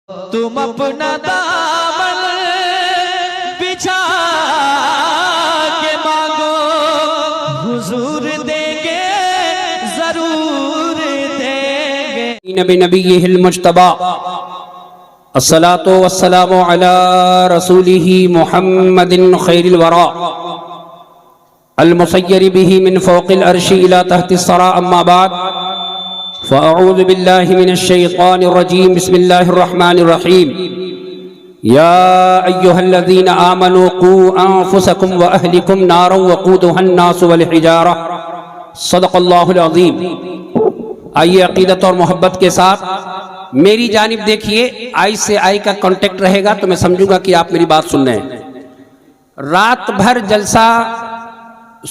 تم اپنا دامن بچھا کے مانگو، حضور دیں گے، ضرور دیں گے۔ نبی نبیہ المجتبی الصلاۃ والسلام علی رسولہ محمد خیر الورى المسیر بہ من فوق العرش الى تحت الثری، اما بعد فاعوذ باللہ من الشیطان الرجیم، بسم اللہ الرحمن الرحیم۔ یا ایہا الذین آمنوا قوا انفسکم واہلکم نارا وقودها الناس والحجارہ، صدق اللہ العظیم۔ آئیے عقیدت اور محبت کے ساتھ میری جانب دیکھیے، آئی سے آئی کا کانٹیکٹ رہے گا تو میں سمجھوں گا کہ آپ میری بات سن رہے ہیں۔ رات بھر جلسہ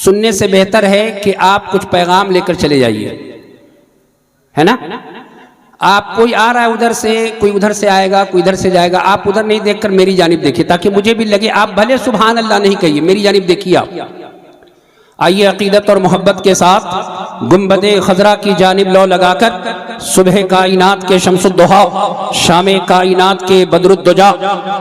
سننے سے بہتر ہے کہ آپ کچھ پیغام لے کر چلے جائیے، ہے نا؟ آپ کوئی آ رہا ہے ادھر سے، کوئی ادھر سے آئے گا، کوئی ادھر سے جائے گا، آپ ادھر نہیں دیکھ کر میری جانب دیکھیے تاکہ مجھے بھی لگے۔ آپ بھلے سبحان اللہ نہیں کہیے، میری جانب دیکھیے آپ۔ آئیے عقیدت اور محبت کے ساتھ گنبد خضرا کی جانب لو لگا کر صبح کائنات کے شمس الضحیٰ، شام کائنات کے بدر الدجا،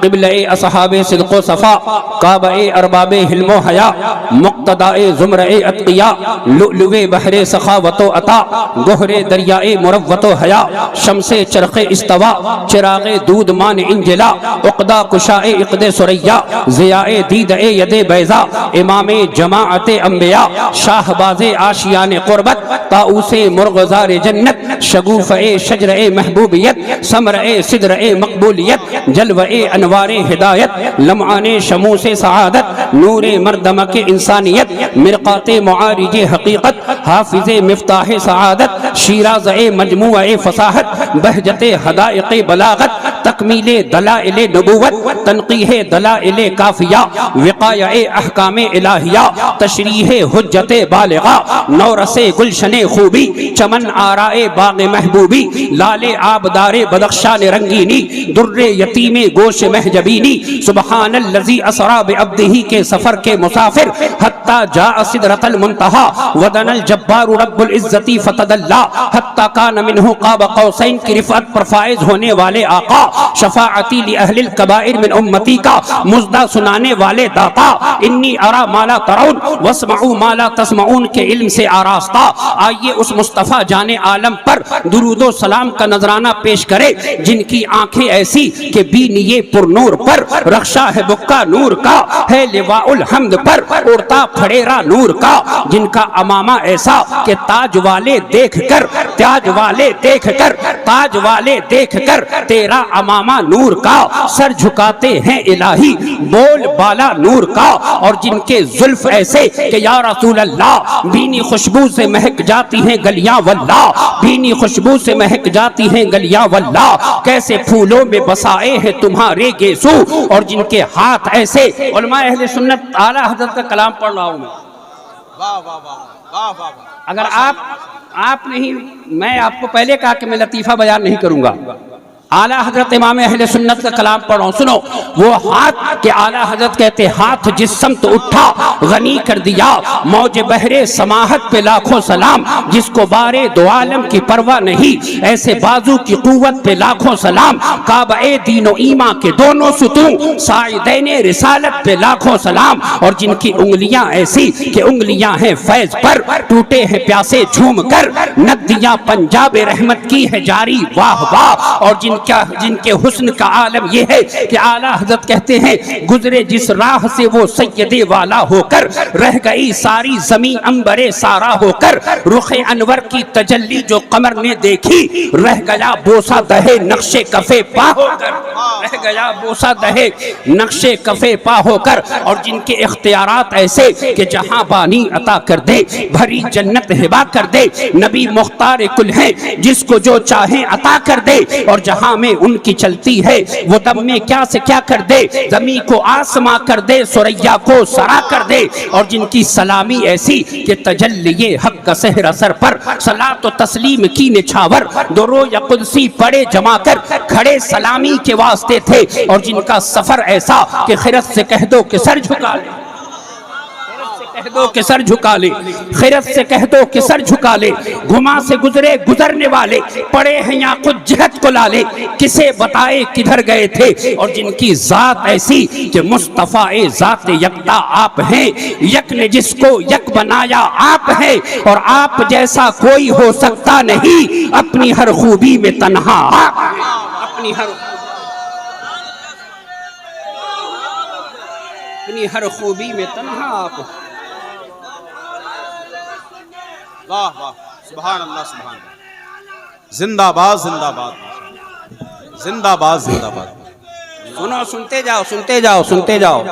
قبلہ اصحاب صدق و صفا، کعبہ ارباب حلم و حیا، مقتداء زمرہ اتقیاء، لؤلؤ بحر سخاوت و عطا، گہر دریائے مروت و حیا، شمس چرخ استوا، چراغ دود مان انجلا، عقدہ کشاء عقد سریا، ضیاء دید ید بیضا، امام جماعت انبیاء، شاہ باز آشیان قربت، طاؤس مرغزار جنت، شگوف شجر محبوبیت، ثمر صدر مقبولیت، جلوہ انوار ہدایت، لمعان شموس سعادت، نور مردمک انسانیت، مرقات معارج حقیقت، حافظ مفتاح سعادت، شیراز مجموع فصاحت، بہجت حدائق بلاغت، تکمیل دلائل نبوت، تنقیح دلائل کافیہ، وقایہ احکام الہیہ، تشریح حجت بالغہ، نورس گلشن خوبی، چمن آرائے باغ محبوبی، لال آبدار بدخشان رنگینی، در یتیم گوش محجبینی، سبحان الذی اسری بعبدہ کے سفر کے مسافر، حتی جاء سدرۃ المنتہی ودنا الجبار رب العزت فتدلی، حتی کان منہ قاب قوسین کی رفعت پر فائز ہونے والے آقا، شفاعتی لأہل الکبائر من امتی کا مزدہ سنانے والے داتا، انی ارا ما لا ترون واسمعوا ما لا تسمعون کے علم سے آراستہ۔ آئیے اس مصطفیٰ جان عالم پر درود و سلام کا نذرانہ پیش کرے، جن کی آنکھیں ایسی کہ بینیے پر نور پر رخشا ہے بکا نور کا، ہے لواء الحمد پر اڑتا پھڑیرا نور کا، جن کا امامہ ایسا کہ تاج والے دیکھ کر، تاج والے دیکھ کر، تاج والے دیکھ کر تیرا امامہ نور کا، سر جھکاتے ہیں الہی بول بالا نور کا، اور جن کے زلف ایسے کہ یا رسول اللہ بینی خوشبو سے مہک جاتی ہیں گلیاں واللہ، بینی خوشبو سے مہک جاتی ہیں گلیاں واللہ، کیسے پھولوں میں بسائے ہیں تمہارے گیسو، اور جن کے ہاتھ ایسے۔ علماء اہل سنت اعلیٰ حضرت کا کلام پڑھ رہا ہوں میں، اگر آپ نہیں، میں آپ کو پہلے کہا کہ میں لطیفہ بیان نہیں کروں گا، اعلیٰ حضرت امام اہل سنت کا کلام پڑھ رہا ہوں، سنو۔ وہ ہاتھ کہ اعلیٰ حضرت کہتے ہاتھ جس سمت اٹھا غنی کر دیا، موج بحر سماحت پہ لاکھوں سلام، جس کو بارے دو عالم کی پرواہ نہیں، ایسے بازو کی قوت پہ لاکھوں سلام، کعبہ دین و ایمان کے دونوں ستون، ساعدین رسالت پہ لاکھوں سلام، اور جن کی انگلیاں ایسی کہ انگلیاں ہیں فیض پر، ٹوٹے ہیں پیاسے جھوم کر، ندیاں پنجاب رحمت کی ہے جاری واہ واہ، اور جن کے حسن کا عالم یہ ہے کہ اعلیٰ حضرت کہتے ہیں گزرے جس راہ سے وہ سید والا ہو کر، رہ گئی ساری زمین انبر سارا ہو کر، رخ انور کی تجلی جو قمر نے دیکھی، رہ گیا بوسہ دہے نقش کفے پا ہو کر، رہ گیا بوسہ دہے نقش کفے پا ہو کر، اور جن کے اختیارات ایسے کہ جہاں بانی عطا کر دے، بھری جنت ہبا کر دے، نبی مختار کل ہیں جس کو جو چاہیں عطا کر دے، اور جہاں میں ان کی چلتی ہے وہ دم میں کیا سے کیا کر دے، زمین کو آسماں کر دے، سریا کو سرا کر دے، اور جن کی سلامی ایسی کہ تجلی حق کا سحر اثر پر، صلاۃ و تسلیم کی نچھاور، درو یا قدسی پڑے جما کر کھڑے سلامی کے واسطے تھے، اور جن کا سفر ایسا کہ خرد سے کہہ دو کہ سر جھکا لے، کہہ دو کہ سر جھکا لے، خیرت سے کہہ دو کہ سر جھکا لے، گھما سے گزرے گزرنے والے، پڑے ہیں یا خود جہت کو لالے، کسے بتائے کدھر گئے تھے، اور جن کی ذات ایسی کہ مصطفیٰ ذات یکتا آپ ہیں، یک نے جس کو یک بنایا آپ ہیں، اور آپ جیسا کوئی ہو سکتا نہیں، اپنی ہر خوبی میں تنہا آپ ہیں، اپنی ہر خوبی میں تنہا آپ ہیں۔ واہ واہ، سبحان اللہ سبحان اللہ، زندہ باد زندہ باد زندہ باد زندہ باد۔ سنو، سنتے جاؤ سنتے جاؤ سنتے جاؤ۔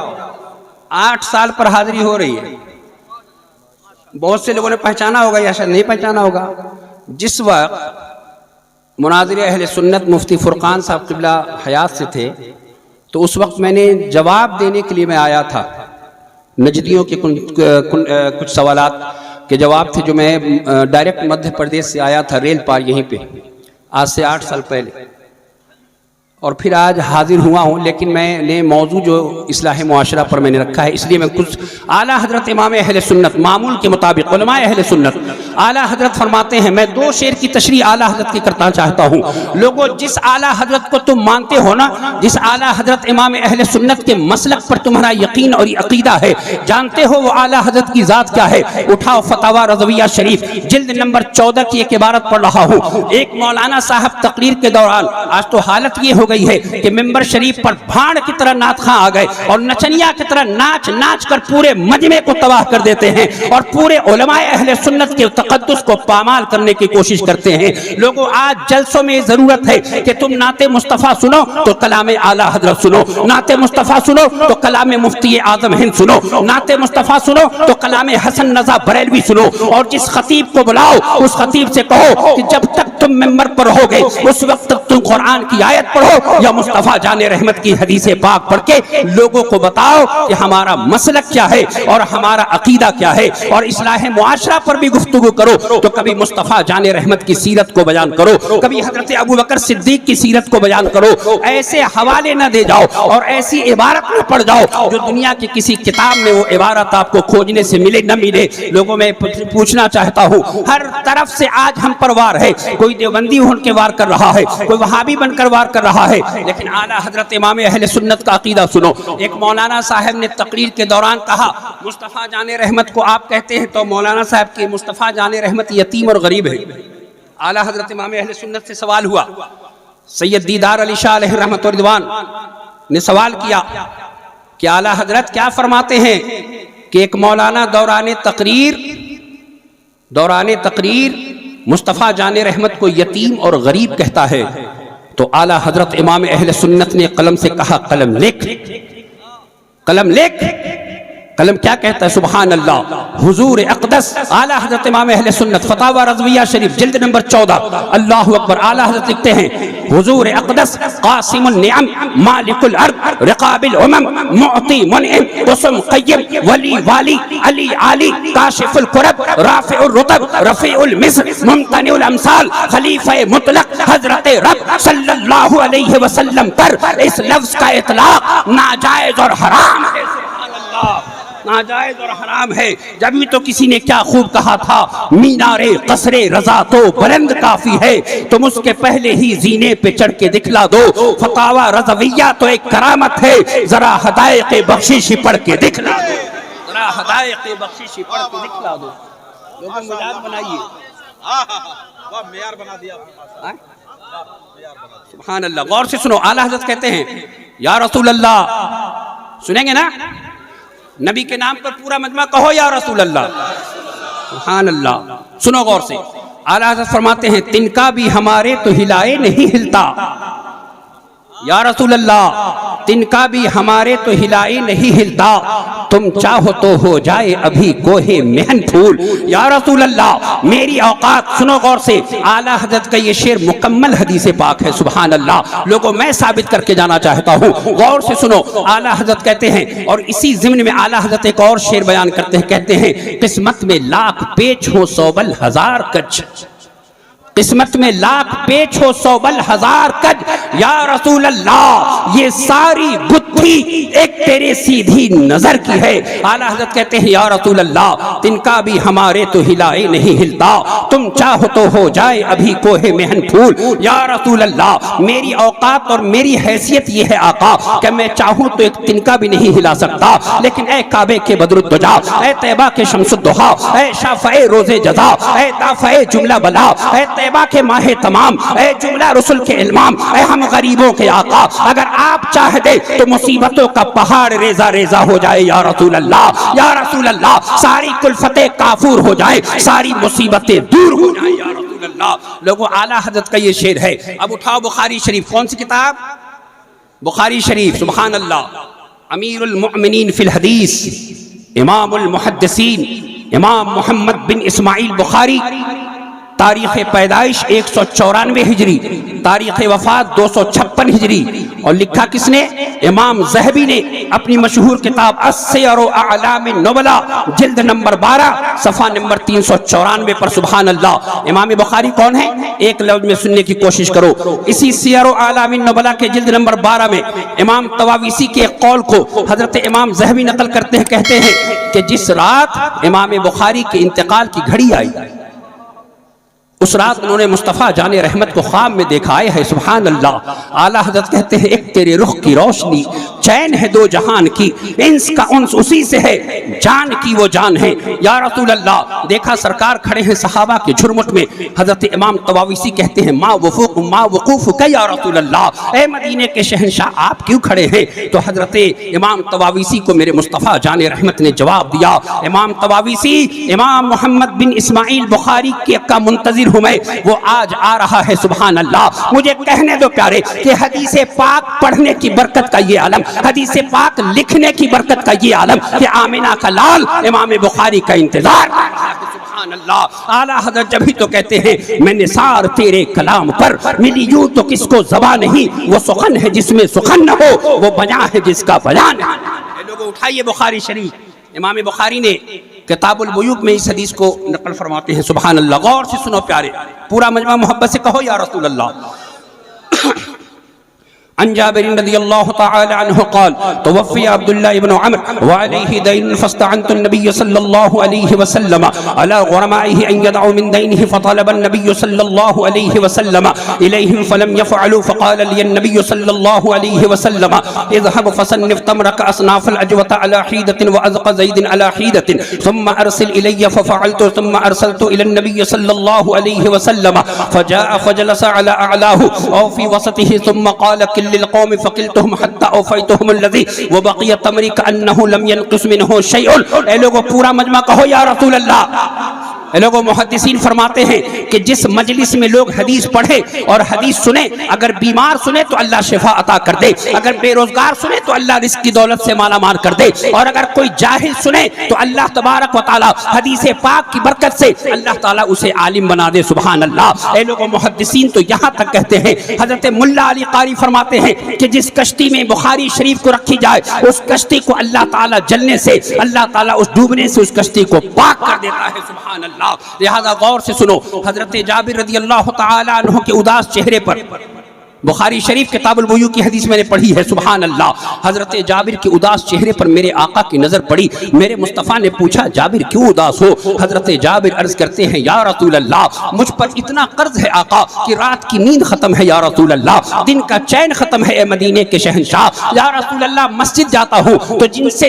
8 سال پر حاضری ہو رہی ہے، بہت سے لوگوں نے پہچانا ہوگا یا شاید نہیں پہچانا ہوگا۔ جس وقت مناظر اہل سنت مفتی فرقان صاحب قبلہ حیات سے تھے، تو اس وقت میں نے جواب دینے کے لیے میں آیا تھا، نجدیوں کے کچھ سوالات کے جواب تھے جو میں ڈائریکٹ مدھیہ پردیش سے آیا تھا، ریل پار یہیں پہ، آج سے 8 سال پہلے، اور پھر آج حاضر ہوا ہوں۔ لیکن میں نے موضوع جو اصلاح معاشرہ پر میں نے رکھا ہے، اس لیے میں کچھ اعلیٰ حضرت امام اہل سنت معمول کے مطابق علماء اہل سنت اعلیٰ حضرت فرماتے ہیں، میں 2 شعر کی تشریح اعلیٰ حضرت کی کرنا چاہتا ہوں۔ لوگوں، جس اعلیٰ حضرت کو تم مانتے ہو نا، جس اعلیٰ حضرت امام اہل سنت کے مسلک پر تمہارا یقین اور عقیدہ ہے، جانتے ہو وہ اعلیٰ حضرت کی ذات کیا ہے؟ اٹھاؤ فتاوی رضویہ شریف جلد نمبر 14 کی ایک عبارت پڑھ رہا ہوں۔ ایک مولانا صاحب تقریر کے دوران، آج تو حالت یہ ہو گئی ہے کہ ممبر شریف پر بھاڑ کی طرح نعت خواں آ گئے اور نچنیا کی طرح ناچ ناچ کر پورے مجمع کو تباہ کر دیتے ہیں اور پورے علماء اہل سنت کے تقدس کو پامال کرنے کی کوشش کرتے ہیں۔ لوگوں، آج جلسوں میں ضرورت ہے کہ تم نعت مصطفیٰ سنو تو کلام اعلیٰ حضرت سنو، نعت مصطفیٰ سنو تو کلام مفتی اعظم ہند سنو، نعت مصطفیٰ سنو تو کلام حسن رضا بریلوی سنو، اور جس خطیب کو بلاؤ اس خطیب سے کہو کہ جب تک تم ممبر پر ہوگے اس وقت تک تم قرآن کی آیت پڑھو یا مصطفیٰ جان رحمت کی حدیث پاک پڑھ کے لوگوں کو بتاؤ کہ ہمارا مسلک کیا ہے اور ہمارا عقیدہ کیا ہے، اور اصلاح معاشرہ پر بھی گفتگو کرو تو کبھی مصطفیٰ جان رحمت کی سیرت کو بیان کرو، کبھی حضرت ابوبکر صدیق کی سیرت کو بیان کرو۔ ایسے حوالے نہ دے جاؤ اور ایسی عبارت نہ پڑھ جاؤ جو دنیا کی کسی کتاب میں وہ عبارت آپ کو کھوجنے سے ملے نہ ملے۔ لوگوں میں پوچھنا چاہتا ہوں، ہر طرف سے آج ہم پر وار ہے، کوئی دیوبندی ہون کے وار کر رہا ہے، کوئی وہابی بن کر وار کر رہا ہے، لیکن اعلیٰ حضرت امام اہل سنت کا عقیدہ سنو۔ ایک مولانا صاحب نے تقریر کے دوران کہا، مصطفیٰ جان رحمت کو آپ کہتے ہیں تو مولانا صاحب کی مصطفیٰ جان رحمت یتیم اور غریب ہے۔ اعلیٰ حضرت امام اہل سنت سے سوال ہوا، سید دیدار علی شاہ علیہ رحمت و رضوان نے سوال کیا کہ اعلیٰ حضرت کیا فرماتے ہیں کہ ایک مولانا دوران تقریر مصطفیٰ جان رحمت کو یتیم اور غریب کہتا ہے؟ تو اعلیٰ حضرت امام اہل سنت نے قلم سے کہا، قلم لکھ، قلم لکھ۔ قلم کیا کہتا ہے؟ سبحان اللہ، حضور اقدس اعلیٰ حضرت امام اہل سنت فتاوی رضویہ شریف جلد نمبر 14، اللہ اکبر، اعلیٰ حضرت لکھتے ہیں، حضور اقدس قاسم النعم مالک الارض رقاب الامم معطی منعم قسم قیم ولی والی علی عالی کاشف الکرب رافع الرتب رفیع المصر ممتنع الامثال خلیفہ مطلق حضرت رب صلی اللہ علیہ وسلم پر اس لفظ کا اطلاق ناجائز اور حرام ہے۔ سبحان اللہ، ناجائز اور حرام ہے۔ جبھی تو کسی نے کیا خوب کہا تھا، مینار قصر رضا تو بلند کافی ہے، تم اس کے پہلے ہی زینے پہ چڑھ کے دکھلا دو، فتاوی رضویہ تو ایک کرامت ہے، ذرا حدائق بخششی پڑھ کے دکھلا دو، ذرا حدائق بخششی پڑھ کے دکھلا دو۔ لوگوں مجاز بنائیے، معیار بنا دیا سبحان اللہ۔ غور سے سنو، اعلیٰ حضرت کہتے ہیں، یا رسول اللہ، سنیں گے نا؟ نبی کے نام پر پورا مجمع کہو یا رسول اللہ، سبحان اللہ۔ سنو غور سے، اعلیٰ حضرت فرماتے ہیں، تنکا بھی ہمارے تو ہلائے نہیں ہلتا، یا رسول اللہ، تنکا بھی ہمارے تو ہلائے نہیں ہلتا، تم چاہو تو ہو جائے ابھی کوہ مہن پھول، یا رسول اللہ۔ میری اوقات، سنو غور سے، اعلیٰ حضرت کا یہ شعر مکمل حدیث پاک ہے، سبحان اللہ۔ لوگوں میں ثابت کر کے جانا چاہتا ہوں، غور سے سنو، اعلیٰ حضرت کہتے ہیں، اور اسی ضمن میں اعلیٰ حضرت ایک اور شعر بیان کرتے ہیں، کہتے ہیں، قسمت میں لاکھ پیچ ہو 100 ہزار کچھ، قسمت میں لاکھ پیچ ہو 100 بل 1000 کج، یا رسول اللہ یہ ساری گتھی ایک تیرے سیدھی نظر کی ہے۔ اعلیٰ حضرت کہتے ہیں یا رسول اللہ تن کا بھی ہمارے تو ہلائے نہیں ہلتا، تم چاہو تو ہو جائے ابھی کوہ مہن پھول۔ یا رسول اللہ میری اوقات اور میری حیثیت یہ ہے آقا کہ میں چاہوں تو ایک تنکا بھی نہیں ہلا سکتا، لیکن اے کعبے کے بدر الدجا، اے طیبہ کے شمس الضحا، اے شافع روز جزا، اے دافع جملہ بلا، اے طیبہ کے ماہ تمام، اے جملہ رسل کے علمام، اے ہم غریبوں کے آقا، اگر آپ چاہ دے تو مصیبتوں کا پہاڑ ریزہ ریزہ ہو جائے یا رسول اللہ، یا رسول اللہ ساری کلفتیں کافور ہو جائے، ساری مصیبتیں دور ہو جائیں یا رسول اللہ۔ لوگوں اعلیٰ حضرت کا یہ شعر ہے۔ اب اٹھاؤ بخاری شریف، کون سی کتاب؟ بخاری شریف، سبحان اللہ۔ امیر المؤمنین فی الحدیث، امام المحدثین، امام محمد بن اسماعیل بخاری، تاریخ پیدائش 194 ہجری، تاریخ وفات 256 ہجری، اور لکھا کس نے؟ امام ذہبی نے اپنی مشہور کتاب السیر اعلام النبلا جلد نمبر 12 صفحہ نمبر 394 پر۔ سبحان اللہ۔ امام بخاری کون ہے؟ ایک لفظ میں سننے کی کوشش کرو۔ اسی سیر اعلام النبلا کے جلد نمبر 12 میں امام طواویسی کے ایک قول کو حضرت امام ذہبی نقل کرتے ہیں، کہتے ہیں کہ جس رات امام بخاری کے انتقال کی گھڑی آئی اس رات انہوں نے مصطفیٰ جان رحمت کو خواب میں دیکھا ہے۔ سبحان اللہ۔ اعلیٰ حضرت کہتے ہیں ایک تیرے رخ کی روشنی، چین ہے دو جہان کی، انس کا انس اسی سے ہے، جان کی وہ جان ہے۔ یا رسول اللہ دیکھا سرکار کھڑے ہیں صحابہ کے جھرمٹ میں۔ حضرت امام طواویسی کہتے ہیں ما وقوف کا یا رسول اللہ، اے مدینے کے شہنشاہ آپ کیوں کھڑے ہیں؟ تو حضرت امام طواویسی کو میرے مصطفیٰ جان رحمت نے جواب دیا، امام طواویسی امام محمد بن اسماعیل بخاری کا منتظر ہوں میں، وہ آج آ رہا ہے۔ سبحان اللہ۔ مجھے کہنے دو پیارے کہ حدیث پاک پڑھنے کی برکت کا یہ عالم، حدیث پاک لکھنے کی برکت کا یہ عالم کہ آمنہ کا لال امام بخاری کا انتظار۔ سبحان اللہ۔ اعلیٰ حضرت جب ہی تو کہتے ہیں میں نثار تیرے کلام پر، ملی یوں تو کس کو زبان نہیں، وہ سخن ہے جس میں سخن نہ ہو، وہ بیان ہے جس کا بیان ہے۔ لوگوں اٹھائیے بخاری شریف۔ امام بخاری نے کتاب البیوع میں اس حدیث کو نقل فرماتے ہیں۔ سبحان اللہ۔ غور سے سنو پیارے، پورا مجمع محبت سے کہو یا رسول اللہ۔ عن جابر رضی اللہ تعالی عنہ قال توفی عبداللہ بن عمر وعلیہ دین فاستعنت النبی صلی اللہ علیہ وسلم على غرمائه ان يدعوا من دينه فطلب النبي صلى الله عليه وسلم إليهم فلم يفعلوا فقال لي النبي صلى الله عليه وسلم اذهب فصنف تمرك أصناف العجوة على حيدة وأذق زيد على حيدة ثم أرسل إلي ففعلت ثم أرسلت إلى النبي صلى الله عليه وسلم فجاء فجلس على أعلاه أو في وسطه ثم قال كل للقوم فقلتهم حتى اوفيتهم الذي وبقي تمري كأنه لم ينقص منه شيء۔ اے لوگوں پورا مجمع کہو یا رسول اللہ۔ لوگوں محدثین فرماتے ہیں کہ جس مجلس میں لوگ حدیث پڑھے اور حدیث سنے، اگر بیمار سنے تو اللہ شفا عطا کر دے، اگر بے روزگار سنے تو اللہ رزق کی دولت سے مالا مال کر دے، اور اگر کوئی جاہل سنے تو اللہ تبارک و تعالی حدیث پاک کی برکت سے اللہ تعالی اسے عالم بنا دے۔ سبحان اللہ۔ اے لوگوں محدثین تو یہاں تک کہتے ہیں، حضرت ملا علی قاری فرماتے ہیں کہ جس کشتی میں بخاری شریف کو رکھی جائے اس کشتی کو اللہ تعالی جلنے سے، اللہ تعالی اس ڈوبنے سے اس کشتی کو پاک کر دیتا ہے۔ سبحان اللہ۔ لہذا غور سے سنو، حضرت جابر رضی اللہ تعالی عنہ کے اداس چہرے پر بخاری شریف کتاب البیوع کی حدیث میں نے پڑھی ہے۔ سبحان اللہ۔ حضرت جابر کے اداس چہرے پر میرے آقا کی نظر پڑی۔ میرے مصطفیٰ نے پوچھا جابر کیوں اداس ہو؟ حضرت جابر عرض کرتے ہیں یا رسول اللہ مجھ پر اتنا قرض ہے آقا کہ رات کی نیند ختم ہے، یا رسول اللہ دن کا چین ختم ہے، اے مدینے کے شہنشاہ، یا رسول اللہ مسجد جاتا ہوں تو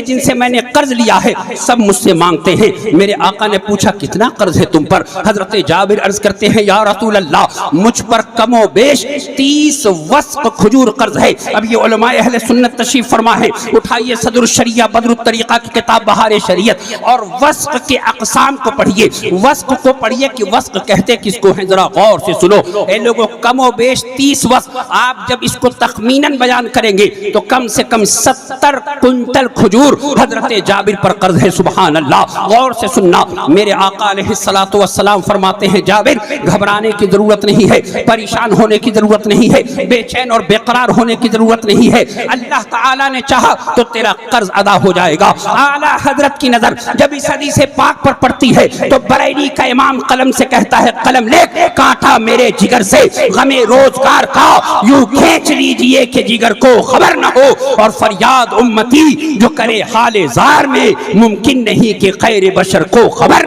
جن سے میں نے قرض لیا ہے سب مجھ سے مانگتے ہیں۔ میرے آقا نے پوچھا کتنا قرض ہے تم پر؟ حضرت جابر عرض کرتے ہیں یا رسول اللہ مجھ پر کم و بیش 30 وسق کھجور قرض ہے۔ اب یہ علماء اہل سنت تشریف فرما ہے، اٹھائیے صدر الشریعہ بدر الطریقہ کی کتاب بہار شریعت اور وسق کے اقسام کو پڑھیے، وسق کو پڑھیے کہ وسق کہتے کس کو ہیں، ذرا غور سے سنو۔ اے لوگوں کم و بیش 30 وسق، آپ جب اس کو تخمیناً بیان کریں گے تو کم سے کم 70 کنٹل کھجور حضرت جابر پر قرض ہے۔ سبحان اللہ۔ غور سے سننا، میرے آقا علیہ الصلوۃ والسلام فرماتے ہیں جابر گھبرانے کی ضرورت نہیں ہے، پریشان ہونے کی ضرورت نہیں ہے، بے چین اور بے قرار ہونے کی ضرورت نہیں ہے. اللہ تعالیٰ نے چاہا تو تیرا قرض ادا ہو جائے گا. اعلیٰ حضرت کی نظر جب اس حدیث پاک پر پڑتی ہے تو بریلی کا امام قلم سے کہتا ہے قلم لے کانٹا میرے جگر سے غم روزگار کا یوں کھینچ لیجئے کہ جگر کو خبر نہ ہو, اور فریاد امتی جو کرے حال زار میں ممکن نہیں کہ خیر بشر کو خبر.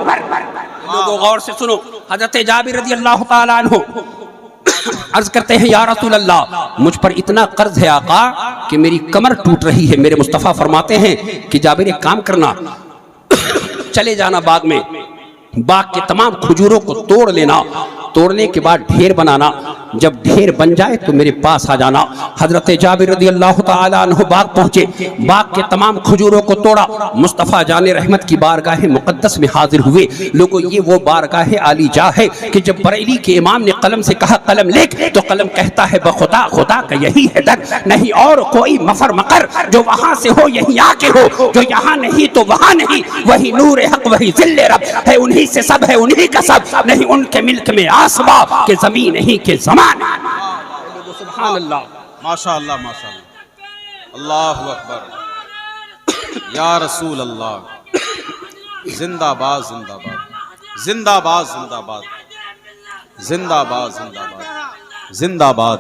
لوگوں غور سے سنو, حضرت جابر رضی اللہ تعالیٰ عنہ عرض کرتے ہیں یا رسول اللہ مجھ پر اتنا قرض ہے آقا کہ میری کمر ٹوٹ رہی ہے. میرے مصطفیٰ فرماتے ہیں کہ جابر ایک کام کرنا, چلے جانا باغ میں, باغ کے تمام کھجوروں کو توڑ لینا, توڑنے کے بعد ڈھیر بنانا, جب ڈھیر بن جائے تو میرے پاس آ جانا. حضرت جابر رضی اللہ تعالیٰ عنہ باغ پہنچے, باغ کے تمام کھجوروں کو توڑا, مصطفیٰ جان رحمت کی بارگاہ مقدس میں حاضر ہوئے. لوگوں یہ وہ بارگاہ عالی جا ہے کہ جب بریلی کے امام نے قلم سے کہا قلم لکھ تو قلم کہتا ہے بخدا خدا کا یہی ہے در, نہیں اور کوئی مفر مقر, جو وہاں سے ہو یہیں آ کے ہو, جو یہاں نہیں تو وہاں نہیں, وہی نور حق وہی ذل رب ہے, انہی سے سب ہے انہی کا سب, نہیں ان کے ملک میں آسما کہ زمین نہیں کہ زمان. سبحان اللہ, ماشاء اللہ ماشاء اللہ, اللہ اکبر, یا رسول اللہ, زندہ باد زندہ باد, زندہ باد زندہ باد, زندہ باد زندہ باد, زندہ باد.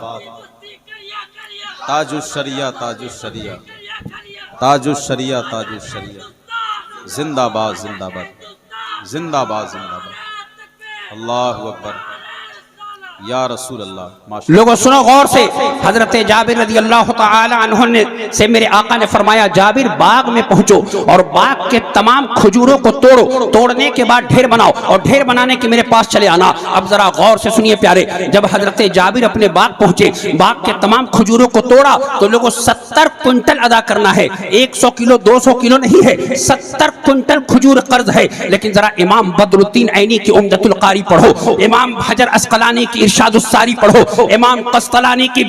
تاج الشریعہ تاج الشریعہ تاج الشریعہ تاج الشریعہ, زندہ باد زندہ باد, زندہ باد زندہ باد. اللہ اکبر, یا رسول اللہ. لوگوں سنو غور سے, حضرت جابر رضی اللہ تعالی عنہ نے سے میرے آقا نے فرمایا جابر باغ میں پہنچو اور باغ کے تمام کھجوروں کو توڑو, توڑنے کے بعد ڈھیر بناؤ اور ڈھیر بنانے کے میرے پاس چلے آنا. اب ذرا غور سے سنیے پیارے, جب حضرت جابر اپنے باغ پہنچے, باغ کے تمام کھجوروں کو توڑا تو لوگوں 70 کنٹل ادا کرنا ہے, 100 کلو 200 کلو نہیں ہے, 70 کنٹل کھجور قرض ہے. لیکن ذرا امام بدر الدین عینی کی عمدۃ القاری پڑھو, امام حجر عسقلانی کی ارشاد الساری پڑھو, امام قسطلانی کی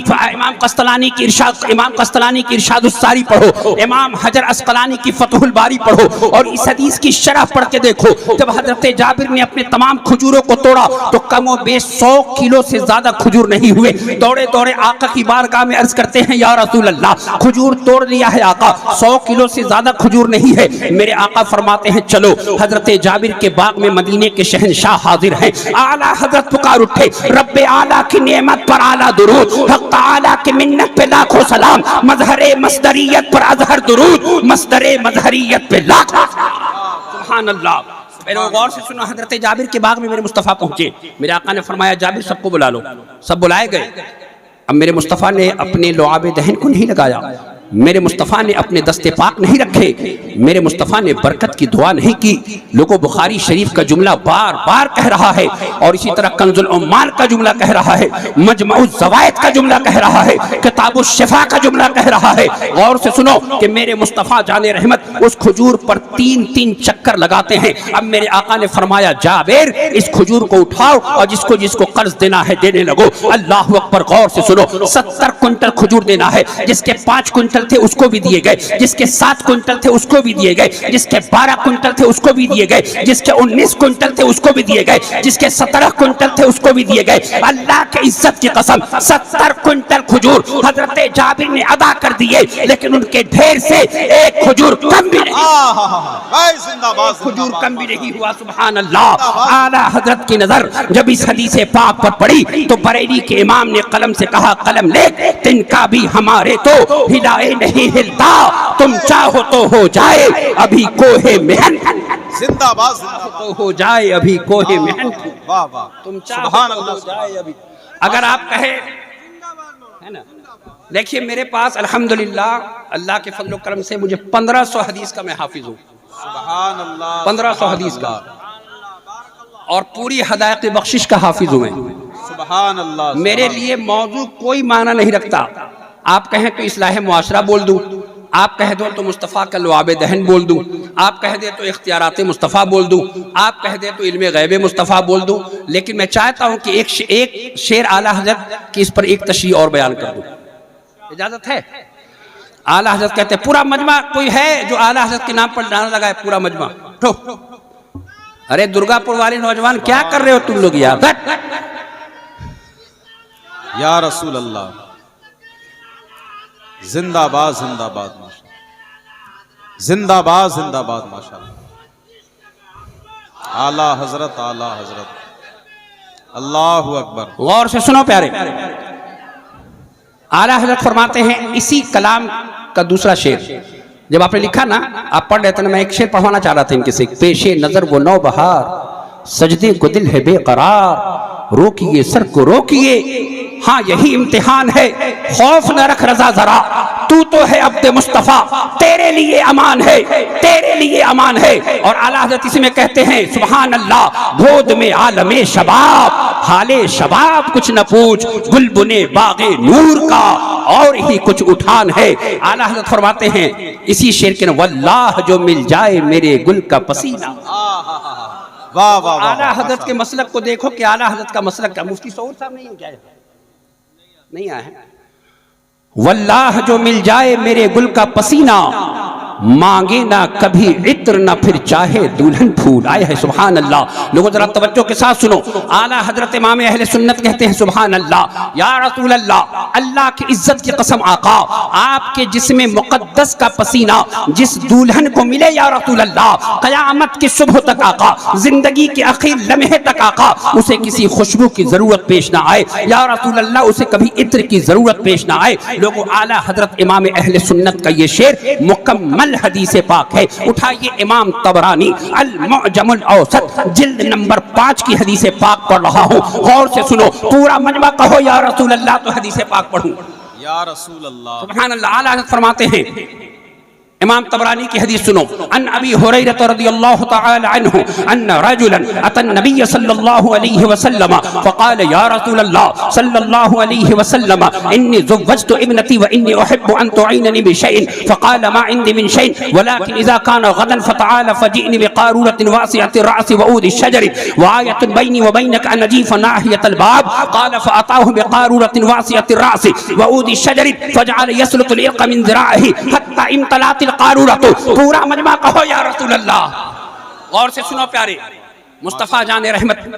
ارشاد الساری پڑھو, امام حجر عسقلانی کی فتح الباری پڑھو, اور اس حدیث کی شرح پڑھ کے دیکھو. جب حضرت جابر نے اپنے تمام کھجوروں کو توڑا تو کم و بیش 100 کلو سے زیادہ کھجور نہیں ہوئے. دوڑے دوڑے آقا کی بارگاہ میں عرض کرتے ہیں یا رسول اللہ کھجور توڑ لیا ہے آقا, 100 کلو سے زیادہ کھجور نہیں ہے. میرے آقا فرماتے ہیں چلو. حضرت جابر کے باغ میں مدینے کے شہنشاہ حاضر ہیں. اعلیٰ حضرت پکار اٹھے, رب اعلیٰ کی نعمت پر اعلیٰ درود, حق تعالیٰ کی منت پہ لاکھوں سلام, مظہر مصدریت پر اظہر درود, مصدر مظہریت پہ لاکھوں سبحان اللہ. غور سے سنو, حضرت جابر کے باغ میں میرے مصطفیٰ پہنچے, میرے آقا نے فرمایا جابر سب کو بلا لو. سب بلائے گئے. اب میرے مصطفیٰ نے اپنے لعاب دہن کو نہیں لگایا, میرے مصطفیٰ نے اپنے دستے پاک نہیں رکھے, میرے مصطفیٰ نے برکت کی دعا نہیں کی. لوگوں بخاری شریف کا جملہ بار بار کہہ رہا ہے, اور اسی طرح کنز العمال کا جملہ کہہ رہا ہے, مجمع الزوائد کا جملہ کہہ رہا ہے, کتاب الشفا کا جملہ کہہ رہا ہے. غور سے سنو کہ میرے مصطفیٰ جان رحمت اس کھجور پر 3 چکر لگاتے ہیں. اب میرے آقا نے فرمایا جابر اس کھجور کو اٹھاؤ اور جس کو قرض دینا ہے دینے لگو. اللہ اکبر. غور سے سنو, 70 کنٹل کھجور دینا ہے, جس کے 5 کنٹل تھے اس کو بھی دیے گئے, جس کے 7 کنٹل تھے اس کو بھی دیے گئے, جس کے 12 کنٹل تھے اس کو بھی دیے گئے, جس کے 19 کنٹل تھے اس کو بھی دیے گئے, جس کے 17 کنٹل تھے اس کو بھی دیے گئے. اللہ کے عزت کی قسم 70 کنٹل کھجور حضرت جابر نے ادا کر دیے, لیکن ان کے ڈھیر سے ایک کھجور کم بھی نہیں, کھجور کم بھی نہیں ہوا. سبحان اللہ. اعلیٰ حضرت کی نظر جب اس حدیث پاک پر پڑی تو بریلی کے امام نے قلم سے کہا قلم لے, تن کا بھی ہمارے تو ہلائے نہیں ہلتا, تم چاہو تو ہو جائے ابھی کوہ محن, زندہ باد تو ہو جائے ابھی کوہ محن, واہ واہ, تم چاہو تو ہو جائے ابھی. اگر آپ کہیں ہے نا, دیکھیے میرے پاس الحمدللہ اللہ کے فضل و کرم سے مجھے 1500 حدیث کا میں حافظ ہوں. سبحان اللہ, 1500 حدیث کا, اور پوری حدائق بخشش کا حافظ ہوں میں. سبحان اللہ. میرے لیے موضوع کوئی معنی نہیں رکھتا. آپ کہیں تو اصلاح معاشرہ بول دوں, آپ کہہ دو تو مصطفیٰ کا لعاب دہن بول دوں, آپ کہہ دے تو اختیارات مصطفیٰ بول دوں, آپ کہہ دے تو علم غیب مصطفیٰ بول دوں. لیکن میں چاہتا ہوں کہ ایک شعر اعلیٰ حضرت کی اس پر ایک تشریح اور بیان کر دوں, اجازت ہے؟ اعلیٰ حضرت کہتے ہیں پورا مجمع کوئی ہے جو اعلیٰ حضرت کے نام پر ڈانا لگا ہے, پورا مجمع. ارے درگا پور والے نوجوان کیا کر رہے ہو تم لوگ یار, یا رسول اللہ. زندہ باد زندہ باد ماشاءاللہ، زندہ باد زندہ باد ماشاءاللہ، اعلیٰ حضرت اعلیٰ حضرت، اللہ اکبر۔ غور سے سنو پیارے، اعلیٰ حضرت فرماتے ہیں اسی کلام کا دوسرا شعر جب آپ نے لکھا نا، آپ پڑھ لیتے نا، میں ایک شعر پڑھوانا چاہ رہا تھا ان کے سے، پیش نظر وہ نو بہار، سجدے کو دل ہے بے قرار، روکیے سر کو روکیے، ہاں یہی امتحان ہے، خوف نہ رکھ رضا ذرا، تو ہے عبد مصطفیٰ، تیرے لیے امان ہے، تیرے لیے امان ہے۔ اور اعلیٰ حضرت اسی میں کہتے ہیں سبحان اللہ، گود میں عالم شباب، حال شباب کچھ نہ پوچھ، گل بنے باغ نور کا اور ہی کچھ اٹھان ہے۔ اعلیٰ حضرت فرماتے ہیں اسی شعر کے واللہ جو مل جائے میرے گل کا پسینہ۔ واہ واہ واہ، اعلیٰ حضرت کے مسلک کو دیکھو کہ اعلیٰ حضرت کا مسلک کیا، مفتی سعود صاحب نہیں کیا ہے، نہیں آئے ہیں، واللہ جو مل جائے میرے گل کا پسینہ، مانگے نہ کبھی عطر نہ پھر چاہے دلہن پھول۔ آئے ہے سبحان اللہ۔ لوگوں ذرا توجہ کے ساتھ سنو، اعلیٰ حضرت امام اہل سنت کہتے ہیں سبحان اللہ، یا رسول اللہ، اللہ کی عزت کی قسم آقا، آپ کے جسم مقدس کا پسینہ جس دلہن کو ملے یا رسول اللہ، قیامت کی صبح تک آقا، زندگی کے آخر لمحے تک آقا، اسے کسی خوشبو کی ضرورت پیش نہ آئے یا رسول اللہ، اسے کبھی عطر کی ضرورت پیش نہ آئے۔ لوگوں اعلیٰ حضرت امام اہل سنت کا یہ شعر مکمل حدیث پاک ہے، اٹھائیے امام طبرانی المعجم الاوسط جلد نمبر 5 کی حدیث پاک پڑھ رہا ہوں، غور سے سنو، پورا مجمع کہو یا رسول اللہ تو حدیث پاک پڑھوں۔ یا رسول اللہ، سبحان اللہ۔ اعلیٰ حضرت فرماتے ہیں امام طبرانی کی حدیث سنو، ان ابی ہریرہ رضی اللہ تعالی عنہ ان رجلا اتى النبي صلی اللہ علیہ وسلم فقال یا رسول اللہ صلی اللہ علیہ وسلم انی زوجت ابنتی وانی احب ان تعیننی بشیء فقال ما عندي من شيء ولكن اذا كان غدا فتعال فجئني بقارورة واسعة الرأس وعود الشجر وآية بيني وبينك ان اجيف ناحية الباب قال فأتاه بقارورة واسعة الرأس وعود الشجر فجعل يسلط العرق من ذراعه حتى امتلأت القارورۃ۔ پورا مجمع کہو یا رسول اللہ۔ غور سے سنو پیارے، مصطفیٰ جان رحمت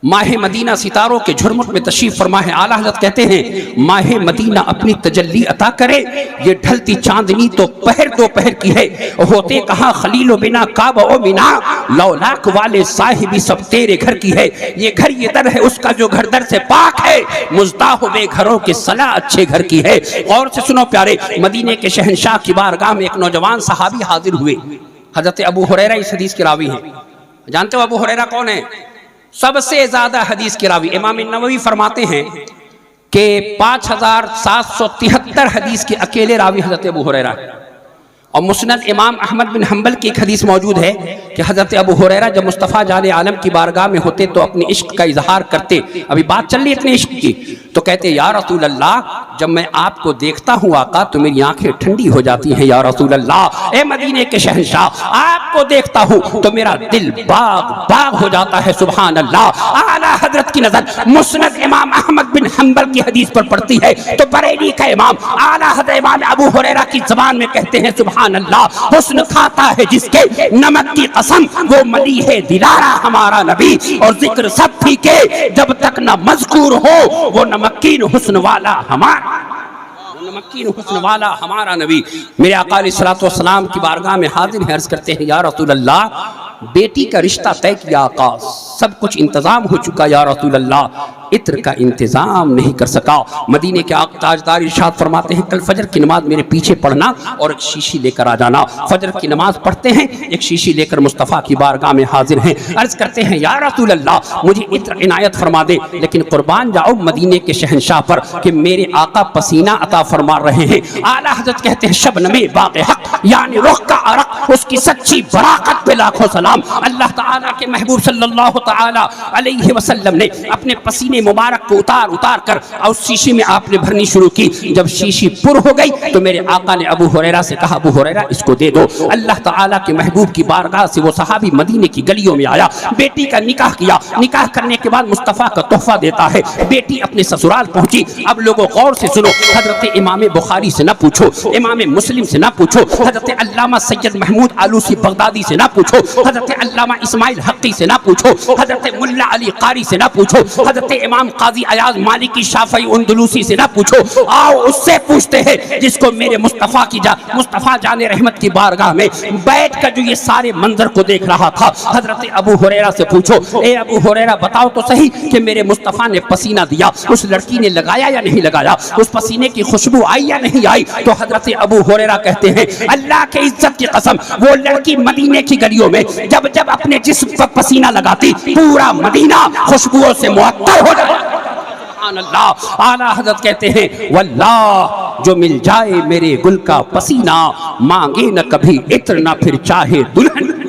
ماہ مدینہ ستاروں کے جھرمٹ میں تشریف فرما ہے۔ اعلیٰ حضرت کہتے ہیں ماہ مدینہ اپنی تجلی عطا کرے، یہ ڈھلتی چاندنی تو پہر دوپہر کی ہے، ہوتے کہاں خلیل و بنا کعبہ و منا، لولاک والے صاحبی سب تیرے گھر کی ہے، یہ گھر یہ در ہے اس کا جو گھر در سے پاک ہے، مزداح بے گھروں کے صلاح اچھے گھر کی ہے۔ غور سے سنو پیارے، مدینے کے شہنشاہ کی بارگاہ میں ایک نوجوان صحابی حاضر ہوئے، حضرت ابو ہریرہ اس حدیث کے راوی ہیں۔ جانتے ہو ابو ہریرہ کون ہے؟ سب سے زیادہ حدیث کے راوی۔ امام نووی فرماتے ہیں کہ 5773 حدیث کے اکیلے راوی حضرت ابو ہریرہ۔ اور مسند امام احمد بن حنبل کی ایک حدیث موجود ہے کہ حضرت ابو ہریرہ جب مصطفیٰ جان عالم کی بارگاہ میں ہوتے تو اپنے عشق کا اظہار کرتے، ابھی بات چل رہی اپنے عشق کی، تو کہتے یا رسول اللہ جب میں آپ کو دیکھتا ہوں آقا تو میری آنکھیں ٹھنڈی ہو جاتی ہیں، یا رسول اللہ اے مدینے کے شہنشاہ آپ کو دیکھتا ہوں تو میرا دل باغ باغ ہو جاتا ہے، سبحان اللہ۔ اعلیٰ حضرت کی نظر مسند امام احمد بن حنبل کی حدیث پر پڑتی ہے تو بریلی کا امام اعلیٰ حضرت امام ابو ہریرہ کی زبان میں کہتے ہیں سبحان اللہ، حسن کھاتا ہے جس کے نمک کی قسم، وہ ملی ہے دلارا ہمارا نبی، اور ذکر سب بھی کے جب تک نہ مذکور ہو وہ نمکین حسن والا ہمارا، نمکین حسن والا ہمارا نبی۔ میرے آقا علیہ الصلوۃ والسلام کی بارگاہ میں حاضر ہیں، عرض کرتے ہیں یا رسول اللہ بیٹی کا رشتہ طے کیا آقا، سب کچھ انتظام ہو چکا یا رسول اللہ، عطر کا انتظام نہیں کر سکا۔ مدینے کے آقا تاجدار ارشاد فرماتے ہیں کل فجر کی نماز میرے پیچھے پڑھنا اور ایک شیشی لے کر آ جانا۔ فجر کی نماز پڑھتے ہیں، ایک شیشی لے کر مصطفیٰ کی بارگاہ میں حاضر ہیں، عرض کرتے ہیں یا رسول اللہ مجھے عطر عنایت فرما دے، لیکن قربان جاؤ مدینے کے شہنشاہ پر کہ میرے آقا پسینہ عطا فرما رہے ہیں۔ اعلیٰ حضرت کہتے ہیں شبنم باغ حق یعنی رخ کا عرق، اس کی سچی براقت پہ لاکھوں سلام۔ اللہ تعالیٰ کے محبوب صلی اللہ تعالیٰ علیہ وسلم نے اپنے پسینے مبارک کو اتار اتار کر اور شیشی میں آپ نے بھرنی شروع کی۔ جب شیشی پر ہو گئی تو میرے آقا نے ابو ہریرہ سے کہا ابو ہریرہ اس کو دے دو۔ اللہ تعالیٰ کے محبوب کی بارگاہ سے وہ صحابی مدینے کی گلیوں میں آیا، بیٹی کا نکاح کیا، نکاح کرنے کے بعد مصطفیٰ کا تحفہ دیتا ہے، بیٹی اپنے سسرال پہنچی۔ اب لوگوں غور سے سنو، حضرت امام بخاری سے نہ پوچھو، امام مسلم سے نہ پوچھو، حضرت علامہ سید محمود آلوسی بغدادی سے نہ پوچھو، حضرت علامہ اسماعیل حقی سے نہ پوچھو، حضرت ملا علی قاری سے نہ پوچھو، حضرت امام قاضی ایاز مالکی شافعی اندلوسی سے نہ پوچھو، آؤ اس سے پوچھتے ہیں جس کو میرے مصطفیٰ مصطفیٰ جان رحمت کی بارگاہ میں بیٹھ کر جو یہ سارے منظر کو دیکھ رہا تھا۔ حضرت ابو ہریرہ سے پوچھو، اے ابو ہریرہ بتاؤ تو صحیح کہ میرے مصطفیٰ نے پسینہ دیا، اس لڑکی نے لگایا یا نہیں لگایا، اس پسینے کی خوشبو آئی یا نہیں آئی؟ تو حضرت ابو ہریرہ کہتے ہیں اللہ کے عزت کی قسم، وہ لڑکی مدینے کی گلیوں میں جب جب اپنے جسم پر پسینہ لگاتی پورا مدینہ خوشبوؤں سے معطر ہو جاتا۔ سبحان اللہ۔ اعلیٰ حضرت کہتے ہیں واللہ جو مل جائے میرے گل کا پسینہ، مانگے نہ کبھی عطر نہ پھر چاہے دلہن۔